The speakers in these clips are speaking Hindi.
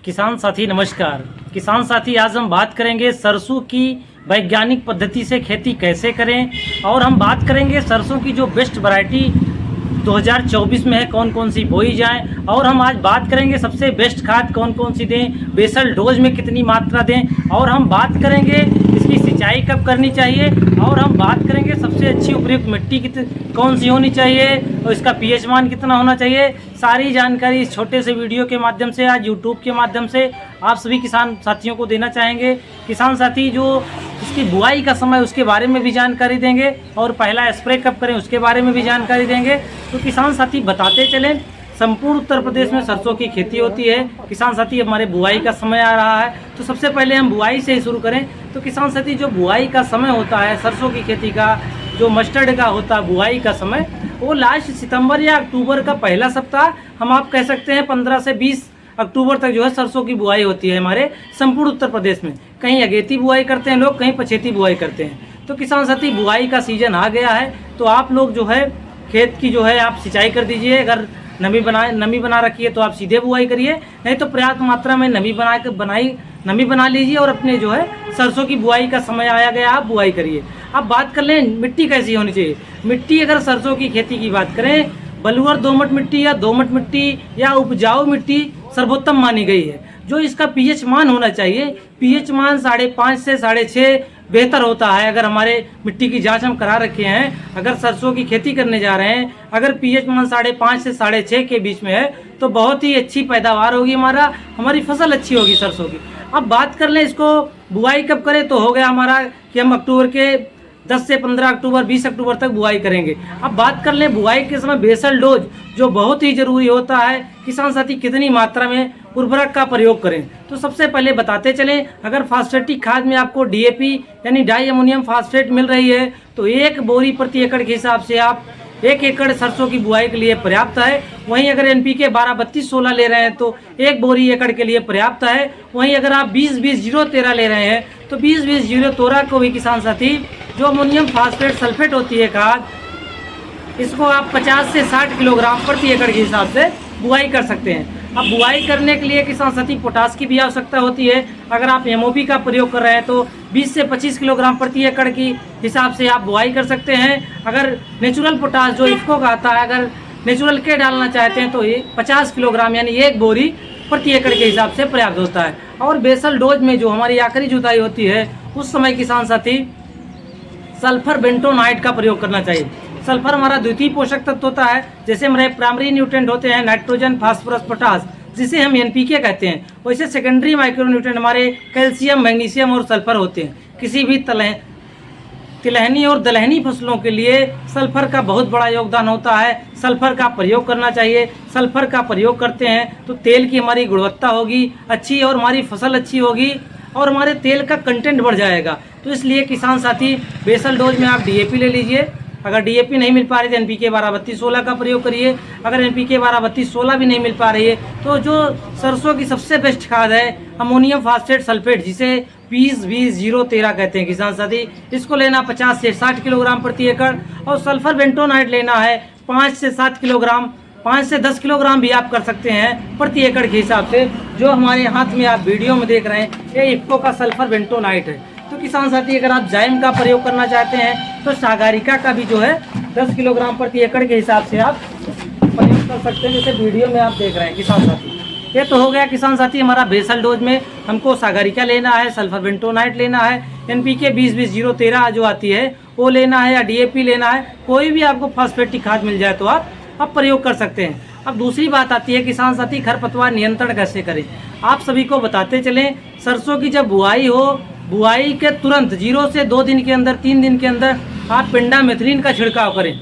किसान साथी नमस्कार। किसान साथी, आज हम बात करेंगे सरसों की वैज्ञानिक पद्धति से खेती कैसे करें, और हम बात करेंगे सरसों की जो बेस्ट वैरायटी 2024 में है कौन कौन सी बोई जाए, और हम आज बात करेंगे सबसे बेस्ट खाद कौन कौन सी दें, बेसल डोज में कितनी मात्रा दें, और हम बात करेंगे इसकी सिंचाई कब करनी चाहिए, और हम बात करेंगे सबसे अच्छी उपयुक्त मिट्टी कौन सी होनी चाहिए और इसका पीएच मान कितना होना चाहिए। सारी जानकारी इस छोटे से वीडियो के माध्यम से आज यूट्यूब के माध्यम से आप सभी किसान साथियों को देना चाहेंगे। किसान साथी जो इसकी बुआई का समय उसके बारे में भी जानकारी देंगे, और पहला स्प्रे कब करें उसके बारे में भी जानकारी देंगे। तो किसान साथी बताते चलें, संपूर्ण उत्तर प्रदेश में सरसों की खेती होती है। किसान साथी हमारे बुआई का समय आ रहा है, तो सबसे पहले हम बुआई से ही शुरू करें। तो किसान साथी जो बुआई का समय होता है सरसों की खेती का, जो मस्टर्ड का होता है बुआई का समय, वो लास्ट सितंबर या अक्टूबर का पहला सप्ताह, हम आप कह सकते हैं 15 से 20 अक्टूबर तक जो है सरसों की बुआई होती है हमारे संपूर्ण उत्तर प्रदेश में। कहीं अगेती बुआई करते हैं लोग, कहीं पछेती बुआई करते हैं। तो किसान साथी बुआई का सीजन आ गया है, तो आप लोग जो है खेत की जो है आप सिंचाई कर दीजिए। अगर नमी बना रखी है तो आप सीधे बुआई करिए, नहीं तो पर्याप्त मात्रा में नमी बना लीजिए, और अपने जो है सरसों की बुआई का समय आया गया आप बुआई करिए। अब बात कर लें मिट्टी कैसी होनी चाहिए। मिट्टी अगर सरसों की खेती की बात करें, बलुअर दोमट मिट्टी या दोमट मिट्टी या उपजाऊ मिट्टी सर्वोत्तम मानी गई है। जो इसका पीएच मान होना चाहिए, पीएच मान 5.5 से 6.5 बेहतर होता है। अगर हमारे मिट्टी की जांच हम करा रखे हैं, अगर सरसों की खेती करने जा रहे हैं, अगर पीएच मान 5.5 से 6.5 के बीच में है तो बहुत ही अच्छी पैदावार होगी, हमारी फसल अच्छी होगी सरसों की। अब बात कर लें इसको बुआई कब करें, तो हो गया हमारा कि हम अक्टूबर के 10 से 15 अक्टूबर 20 अक्टूबर तक बुआई करेंगे। अब बात कर लें बुआई के समय बेसल डोज जो बहुत ही ज़रूरी होता है, किसान साथी कितनी मात्रा में उर्वरक का प्रयोग करें। तो सबसे पहले बताते चलें, अगर फास्फेटिक खाद में आपको डीएपी यानी डाई अमोनियम फास्फेट मिल रही है तो 1 बोरी प्रति एकड़ के हिसाब से आप 1 एकड़ सरसों की बुआई के लिए पर्याप्त है। वहीं अगर एनपीके 12-32-16 ले रहे हैं तो 1 बोरी एकड़ के लिए पर्याप्त है। वहीं अगर आप 20-20-0-13 ले रहे हैं तो 20-20-0-13 को भी किसान साथी जो अमोनियम फास्फेट सल्फेट होती है खाद, इसको आप 50 से 60 किलोग्राम प्रति एकड़ के हिसाब से बुआई कर सकते हैं। अब बुआई करने के लिए किसान साथी पोटास की भी आवश्यकता होती है। अगर आप एमओपी का प्रयोग कर रहे हैं तो 20 से 25 किलोग्राम प्रति एकड़ की हिसाब से आप बुआई कर सकते हैं। अगर नेचुरल पोटास जो इफ्को का आता है, अगर नेचुरल के डालना चाहते हैं तो ये 50 किलोग्राम यानी 1 बोरी प्रति एकड़ के हिसाब से पर्याप्त होता है। और बेसल डोज में जो हमारी आखिरी जुताई होती है उस समय किसान साथी सल्फर बेंटोनाइट का प्रयोग करना चाहिए। सल्फर हमारा द्वितीय पोषक तत्व होता है। जैसे हमारे प्राइमरी न्यूट्रिएंट होते हैं नाइट्रोजन, फास्फोरस, पोटास, जिसे हम एनपीके कहते हैं, वैसे सेकेंडरी माइक्रोन्यूट्रिएंट हमारे कैल्शियम, मैग्नीशियम और सल्फर होते हैं। किसी भी तिलहनी और दलहनी फसलों के लिए सल्फर का बहुत बड़ा योगदान होता है। सल्फर का प्रयोग करना चाहिए। सल्फर का प्रयोग करते हैं तो तेल की हमारी गुणवत्ता होगी अच्छी, और हमारी फसल अच्छी होगी, और हमारे तेल का कंटेंट बढ़ जाएगा। तो इसलिए किसान साथी बेसल डोज में आप डीएपी ले लीजिए। अगर डीएपी नहीं मिल पा रही तो एनपीके 12-32-16 का प्रयोग करिए। अगर एनपीके 12-32-16 भी नहीं मिल पा रही है तो जो सरसों की सबसे बेस्ट खाद है अमोनियम फास्फेट सल्फेट, जिसे 20-20-0-13 कहते हैं किसान साथी, इसको लेना 50 से 60 किलोग्राम प्रति एकड़। और सल्फर बेंटोनाइट लेना है 5 से 7 किलोग्राम, 5 से 10 किलोग्राम भी आप कर सकते हैं प्रति एकड़ के हिसाब से। जो हमारे हाथ में आप वीडियो में देख रहे हैं ये इफ्को का सल्फर बेंटोनाइट है। तो किसान साथी अगर आप जाइम का प्रयोग करना चाहते हैं तो सागारिका का भी जो है 10 किलोग्राम प्रति एकड़ के हिसाब से आप प्रयोग कर सकते हैं, जैसे वीडियो में आप देख रहे हैं किसान साथी। ये तो हो गया किसान साथी हमारा बेसल डोज में हमको सागारिका लेना है, सल्फर बेंटोनाइट लेना है, एनपीके 20-20-0-13 जो आती है वो लेना है, या डीएपी लेना है। कोई भी आपको फास्फेटिक खाद मिल जाए तो आप प्रयोग कर सकते हैं। अब दूसरी बात आती है किसान साथी खरपतवार नियंत्रण कैसे करें। आप सभी को बताते चलें, सरसों की जब बुआई हो, बुआई के तुरंत 0 से 2 दिन के अंदर, 3 दिन के अंदर आप पेंडामेथ्रिन का छिड़काव करें।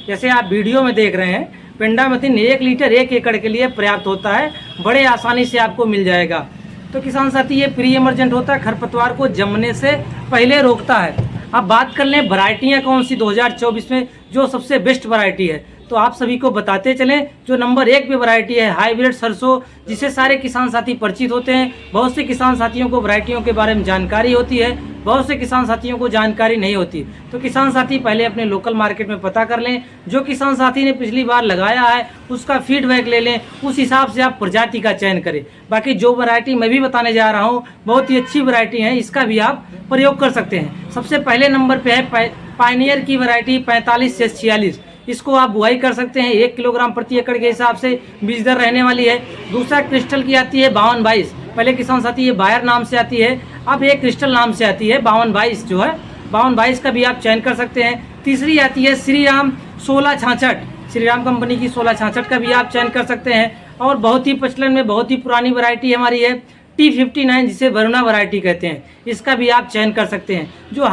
जैसे आप वीडियो में देख रहे हैं, पेंडामेथ्रिन 1 लीटर 1 एकड़ के लिए पर्याप्त होता है, बड़े आसानी से आपको मिल जाएगा। तो किसान साथी ये प्री इमरजेंट होता है, खरपतवार को जमने से पहले रोकता है। अब बात कर लें वैरायटियाँ कौन सी 2024 में जो सबसे बेस्ट वैरायटी है, तो आप सभी को बताते चलें। जो नंबर 1 पे वैरायटी है हाइब्रिड सरसों, जिसे सारे किसान साथी परिचित होते हैं। बहुत से किसान साथियों को वैरायटियों के बारे में जानकारी होती है, बहुत से किसान साथियों को जानकारी नहीं होती। तो किसान साथी पहले अपने लोकल मार्केट में पता कर लें, जो किसान साथी ने पिछली बार लगाया है उसका फीडबैक ले लें, उस हिसाब से आप प्रजाति का चयन करें। बाकी जो वैरायटी मैं भी बताने जा रहा हूँ बहुत ही अच्छी वैरायटी है, इसका भी आप प्रयोग कर सकते हैं। सबसे पहले नंबर पे है पायनियर की वैरायटी 45 से 46। इसको आप बुआई कर सकते हैं 1 किलोग्राम प्रति एकड़ के हिसाब से बीज दर रहने वाली है। दूसरा क्रिस्टल की आती है 5222। पहले किसान साथी ये बायर नाम से आती है, अब ये क्रिस्टल नाम से आती है 5222 जो है 5222 का भी आप चयन कर सकते हैं। तीसरी आती है श्रीराम 1666, श्रीराम कंपनी की 1666 का भी आप चयन कर सकते हैं। और बहुत ही प्रचलन में बहुत ही पुरानी वैरायटी हमारी है T59, जिसे वरुणा वैरायटी कहते हैं, इसका भी आप चयन कर सकते हैं। जो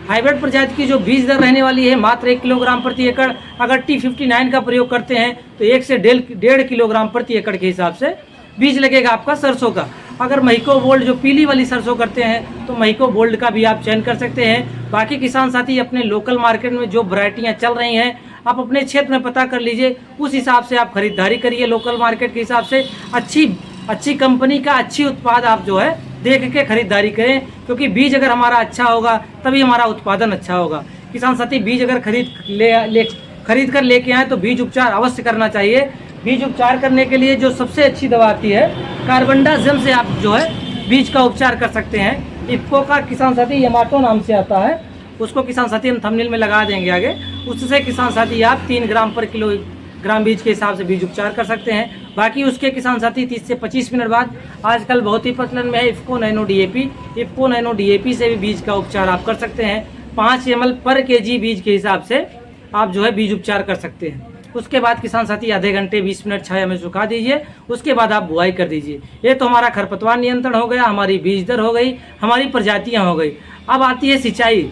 हाइब्रिड प्रजाति की जो बीज दर रहने वाली है मात्र 1 किलोग्राम प्रति एकड़, अगर T59 का प्रयोग करते हैं तो 1 से 1.5 किलोग्राम प्रति एकड़ के हिसाब से बीज लगेगा आपका सरसों का। अगर महिको गोल्ड जो पीली वाली सरसों करते हैं तो महिको गोल्ड का भी आप चयन कर सकते हैं। बाकी किसान साथी अपने लोकल मार्केट में जो वैरायटियाँ चल रही हैं आप अपने क्षेत्र में पता कर लीजिए, उस हिसाब से आप खरीदारी करिए। लोकल मार्केट के हिसाब से अच्छी कंपनी का अच्छी उत्पाद आप जो है देख के खरीदारी करें, क्योंकि बीज अगर हमारा अच्छा होगा तभी हमारा उत्पादन अच्छा होगा। किसान साथी बीज अगर खरीद कर लेके आए तो बीज उपचार अवश्य करना चाहिए। बीज उपचार करने के लिए जो सबसे अच्छी दवा आती है कार्बेंडाजिम से आप जो है बीज का उपचार कर सकते हैं। इफ्को का किसान साथी यमाटो नाम से आता है, उसको किसान साथी हम थंबनेल में लगा देंगे आगे। उससे किसान साथी आप 3 ग्राम पर किलोग्राम बीज के हिसाब से बीज उपचार कर सकते हैं। बाकी उसके किसान साथी 30 से 25 मिनट बाद आजकल बहुत ही प्रचलन में है IFFCO nano DAP. IFFCO nano DAP से भी बीज का उपचार आप कर सकते हैं। 5 ml पर kg बीज के हिसाब से आप जो है बीज उपचार कर सकते हैं। उसके बाद किसान साथी आधे घंटे 20 मिनट छाया में सुखा दीजिए, उसके बाद आप बुआई कर दीजिए। ये तो हमारा खरपतवार नियंत्रण हो गया, हमारी बीज दर हो गई, हमारी प्रजातियाँ हो गई। अब आती है सिंचाई।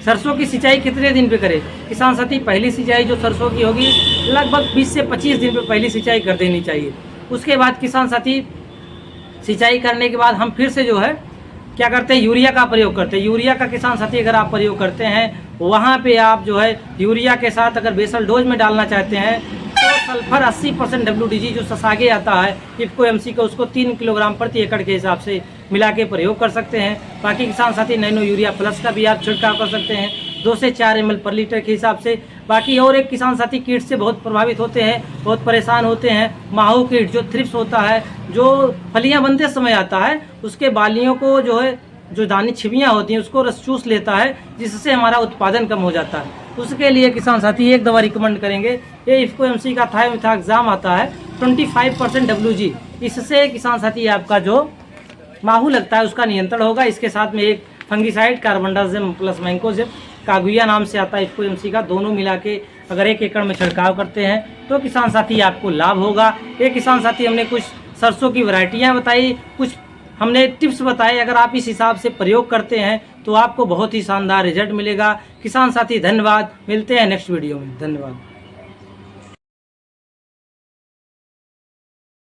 सरसों की सिंचाई कितने दिन पे करें? किसान साथी पहली सिंचाई जो सरसों की होगी लगभग 20 से 25 दिन पे पहली सिंचाई कर देनी चाहिए। उसके बाद किसान साथी सिंचाई करने के बाद हम फिर से जो है क्या करते हैं, यूरिया का प्रयोग करते हैं। यूरिया का किसान साथी अगर आप प्रयोग करते हैं वहाँ पे आप जो है यूरिया के साथ अगर बेसल डोज में डालना चाहते हैं तो सल्फर 80% WDG जो ससागे आता है इफ्को MC का, उसको 3 किलोग्राम प्रति एकड़ के हिसाब से मिला के प्रयोग कर सकते हैं। बाकी किसान साथी नैनो यूरिया प्लस का भी आप छिड़काव कर सकते हैं 2 से 4 ml पर लीटर के हिसाब से। बाकी और एक किसान साथी कीट से बहुत प्रभावित होते हैं, बहुत परेशान होते हैं। माहू कीट जो थ्रिप्स होता है, जो फलियां बनते समय आता है, उसके बालियों को जो है जो दानी छिबियाँ होती हैं उसको रस चूस लेता है, जिससे हमारा उत्पादन कम हो जाता है। उसके लिए किसान साथी एक दवा रिकमेंड करेंगे, ये इफ्को MC का थायोमिथाक्साम आता है 25% WG। इससे किसान साथी आपका जो माहू लगता है उसका नियंत्रण होगा। इसके साथ में एक फंगिसाइड कार्बेंडाजिम प्लस मैंकोजिब कागुया नाम से आता है इफ्को MC का, दोनों मिला के अगर 1 एकड़ में छिड़काव करते हैं तो किसान साथी आपको लाभ होगा। ये किसान साथी हमने कुछ सरसों की वैरायटियाँ बताई, कुछ हमने टिप्स बताए, अगर आप इस हिसाब से प्रयोग करते हैं तो आपको बहुत ही शानदार रिजल्ट मिलेगा। किसान साथी धन्यवाद, मिलते हैं नेक्स्ट वीडियो में। धन्यवाद।